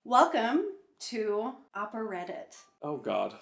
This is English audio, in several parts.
Welcome to Opereddit. Oh, God.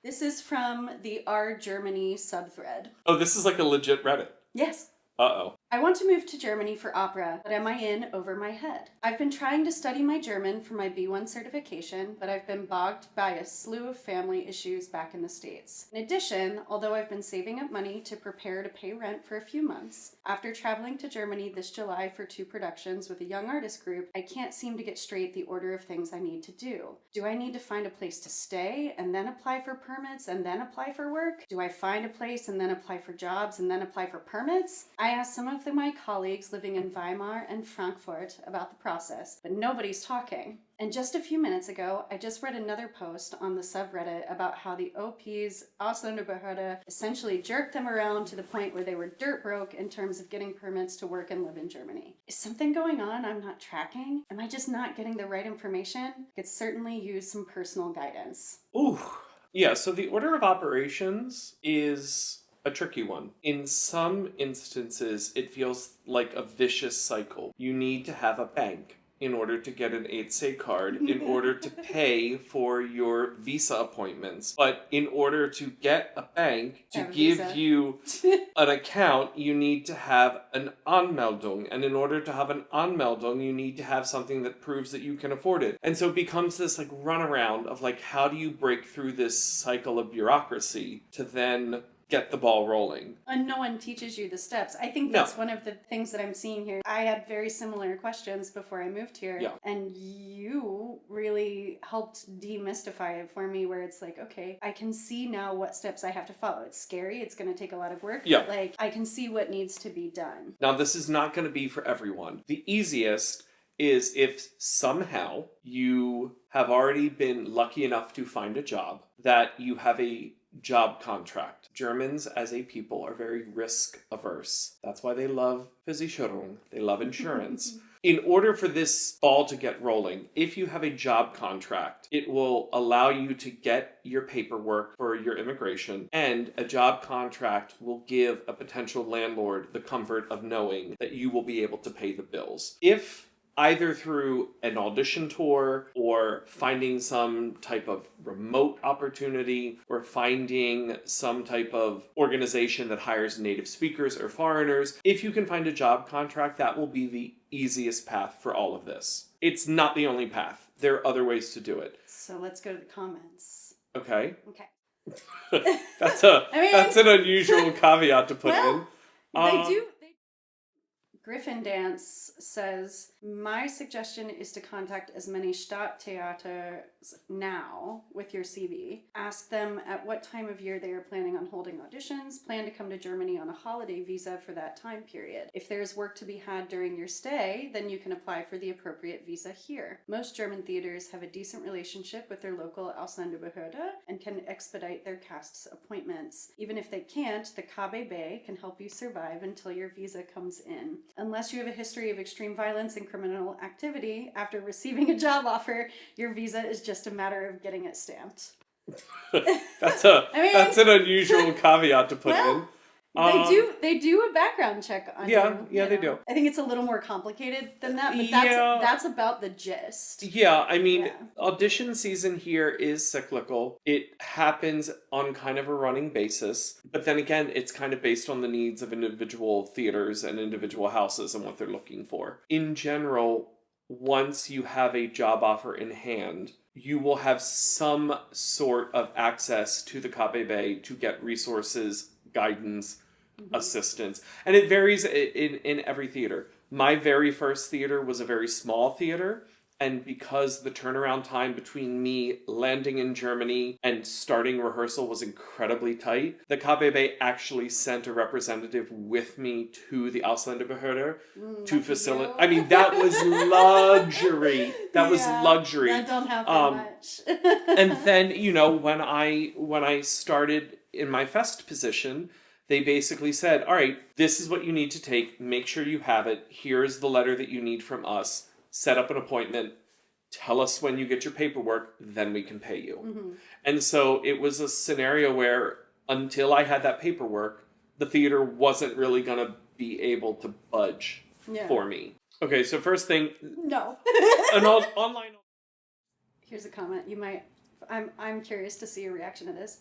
This is from the R Germany subthread. Oh, this is like a legit Reddit. Yes. Uh-oh. I want to move to Germany for opera, but am I in over my head? I've been trying to study my German for my B1 certification, but I've been bogged by a slew of family issues back in the States. In addition, although I've been saving up money to prepare to pay rent for a few months, after traveling to Germany this July for 2 productions with a young artist group, I can't seem to get straight the order of things I need to do. Do I need to find a place to stay and then apply for permits and then apply for work? Do I find a place and then apply for jobs and then apply for permits? I asked some of my colleagues living in Weimar and Frankfurt about the process, but nobody's talking. And just a few minutes ago, I just read another post on the subreddit about how the OP's Ausländerbehörde essentially jerked them around to the point where they were dirt broke in terms of getting permits to work and live in Germany. Is something going on I'm not tracking? Am I just not getting the right information? I could certainly use some personal guidance. Ooh. Yeah, so the order of operations is a tricky one. In some instances, it feels like a vicious cycle. You need to have a bank in order to get an 8C card, in order to pay for your visa appointments. But in order to get a bank to give you an account, you need to have an Anmeldung. And in order to have an Anmeldung, you need to have something that proves that you can afford it. And so it becomes this like runaround of like, how do you break through this cycle of bureaucracy to then get the ball rolling? And no one teaches you the steps. I think that's one of the things that I'm seeing here. I had very similar questions before I moved here. Yeah. And you really helped demystify it for me, where it's like, okay, I can see now what steps I have to follow. It's scary. It's going to take a lot of work. Yeah. But like, I can see what needs to be done. Now, this is not going to be for everyone. The easiest is if somehow you have already been lucky enough to find a job, that you have a job contract. Germans as a people are very risk averse. That's why they love Versicherung. They love insurance. In order for this ball to get rolling, if you have a job contract, it will allow you to get your paperwork for your immigration, and a job contract will give a potential landlord the comfort of knowing that you will be able to pay the bills. If either through an audition tour or finding some type of remote opportunity or finding some type of organization that hires native speakers or foreigners, if you can find a job contract, that will be the easiest path for all of this. It's not the only path. There are other ways to do it. So let's go to the comments. Okay. Okay. That's an unusual caveat to put in. They do. Griffin Dance says, my suggestion is to contact as many Stadttheaters now with your CV. Ask them at what time of year they are planning on holding auditions. Plan to come to Germany on a holiday visa for that time period. If there's work to be had during your stay, then you can apply for the appropriate visa here. Most German theaters have a decent relationship with their local Ausländerbehörde and can expedite their cast's appointments. Even if they can't, the KBB can help you survive until your visa comes in. Unless you have a history of extreme violence and criminal activity, after receiving a job offer, your visa is just a matter of getting it stamped. That's an unusual caveat to put in. They do a background check on you. Yeah, they do. I think it's a little more complicated than that, but that's about the gist. Yeah, I mean, audition season here is cyclical. It happens on kind of a running basis, but then again, it's kind of based on the needs of individual theaters and individual houses and what they're looking for. In general, once you have a job offer in hand, you will have some sort of access to the KBB to get resources, guidance, assistance. And it varies in every theater. My very first theater was a very small theater, and because the turnaround time between me landing in Germany and starting rehearsal was incredibly tight, the KBB actually sent a representative with me to the Ausländerbehörde to facilitate. I mean, that was luxury. That was luxury. That don't happen much. And then, you know, when I started in my first position, they basically said, all right, this is what you need to take. Make sure you have it. Here's the letter that you need from us. Set up an appointment. Tell us when you get your paperwork. Then we can pay you. Mm-hmm. And so it was a scenario where until I had that paperwork, the theater wasn't really going to be able to budge for me. Okay, so first thing, No. online. Here's a comment. I'm curious to see your reaction to this.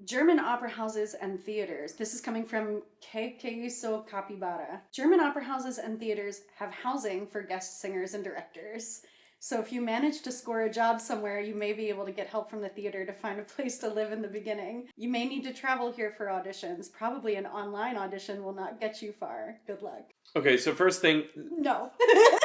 German opera houses and theaters. This is coming from Keiso Capybara. German opera houses and theaters have housing for guest singers and directors. So if you manage to score a job somewhere, you may be able to get help from the theater to find a place to live in the beginning. You may need to travel here for auditions. Probably an online audition will not get you far. Good luck. Okay, so first thing, No.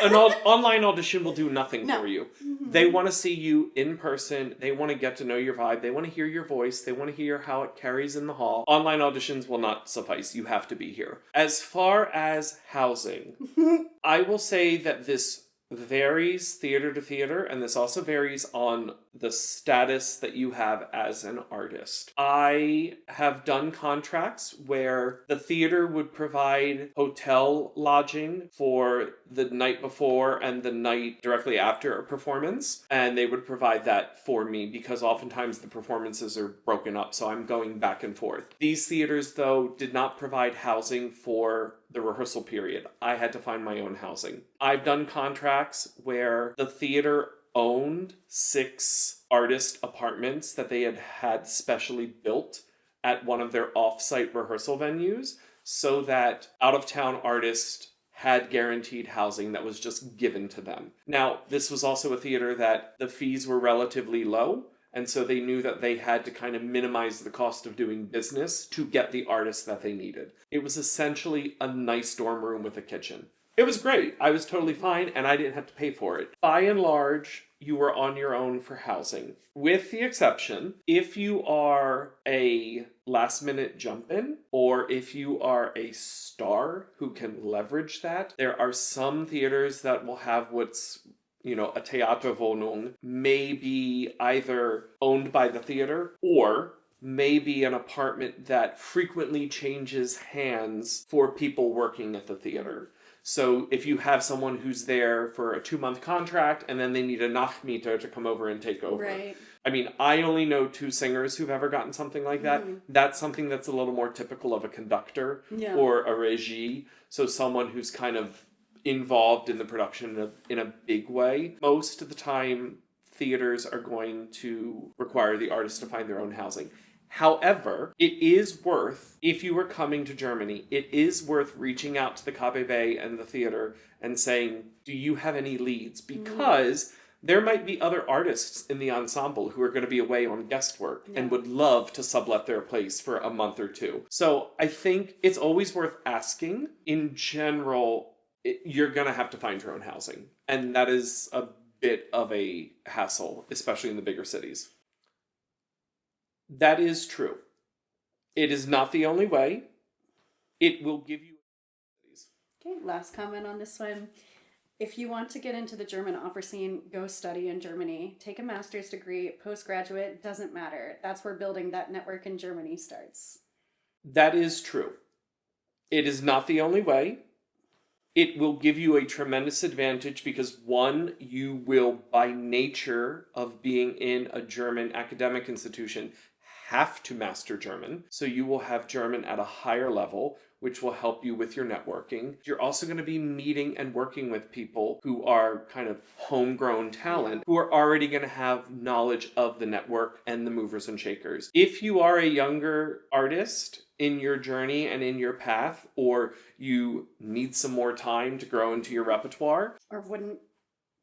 an online audition will do nothing No. for you. They want to see you in person. They want to get to know your vibe. They want to hear your voice. They want to hear how it carries in the hall. Online auditions will not suffice. You have to be here. As far as housing, I will say that this varies theater to theater, and this also varies on the status that you have as an artist. I have done contracts where the theater would provide hotel lodging for the night before and the night directly after a performance, and they would provide that for me because oftentimes the performances are broken up, so I'm going back and forth. These theaters, though, did not provide housing for the rehearsal period. I had to find my own housing. I've done contracts where the theater owned 6 artist apartments that they had specially built at one of their off-site rehearsal venues so that out-of-town artists had guaranteed housing that was just given to them. Now, this was also a theater that the fees were relatively low, and so they knew that they had to kind of minimize the cost of doing business to get the artists that they needed. It was essentially a nice dorm room with a kitchen. It was great. I was totally fine, and I didn't have to pay for it. By and large, you were on your own for housing. With the exception, if you are a last-minute jump-in, or if you are a star who can leverage that, there are some theaters that will have what's a Theaterwohnung may be either owned by the theater or maybe an apartment that frequently changes hands for people working at the theater. So if you have someone who's there for a 2-month contract and then they need a Nachtmieter to come over and take over. Right. I mean, I only know 2 singers who've ever gotten something like that. That's something that's a little more typical of a conductor or a regie. So someone who's kind of involved in the production in a big way. Most of the time, theaters are going to require the artist to find their own housing. However, it is worth, if you are coming to Germany, it is worth reaching out to the KBB and the theater and saying, do you have any leads? Because there might be other artists in the ensemble who are going to be away on guest work and would love to sublet their place for a month or 2. So I think it's always worth asking. In general, you're going to have to find your own housing. And that is a bit of a hassle, especially in the bigger cities. That is true. It is not the only way. It will give you... Okay, last comment on this one. If you want to get into the German opera scene, go study in Germany. Take a master's degree, postgraduate, doesn't matter. That's where building that network in Germany starts. That is true. It is not the only way. It will give you a tremendous advantage because, one, you will, by nature of being in a German academic institution, have to master German. So you will have German at a higher level, which will help you with your networking. You're also going to be meeting and working with people who are kind of homegrown talent, who are already going to have knowledge of the network and the movers and shakers. If you are a younger artist in your journey and in your path, or you need some more time to grow into your repertoire, or wouldn't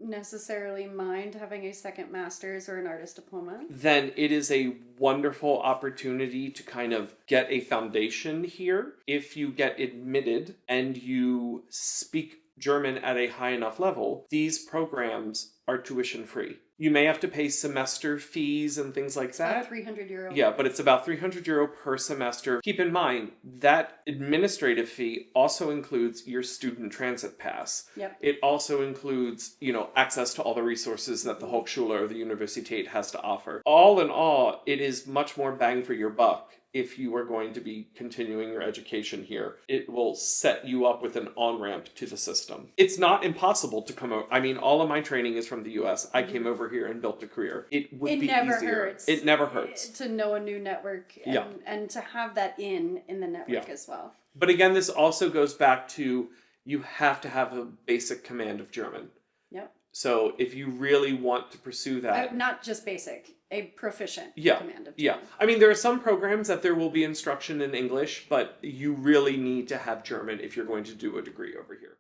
necessarily mind having a second master's or an artist diploma, then it is a wonderful opportunity to kind of get a foundation here. If you get admitted and you speak German at a high enough level, these programs are tuition free. You may have to pay semester fees and things like that. About €300. Yeah, but it's about €300 per semester. Keep in mind, that administrative fee also includes your student transit pass. Yep. It also includes, access to all the resources that the Hochschule or the Universität has to offer. All in all, it is much more bang for your buck if you are going to be continuing your education here. It will set you up with an on-ramp to the system. It's not impossible to come over. I mean, all of my training is from the US. I came over here and built a career. It would be never easier. hurts. It never hurts. To know a new network and to have that in the network as well. But again, this also goes back to you have to have a basic command of German. Yep. So if you really want to pursue that, Not just basic, a proficient yeah, command of yeah. German. I mean, there are some programs that there will be instruction in English, but you really need to have German if you're going to do a degree over here.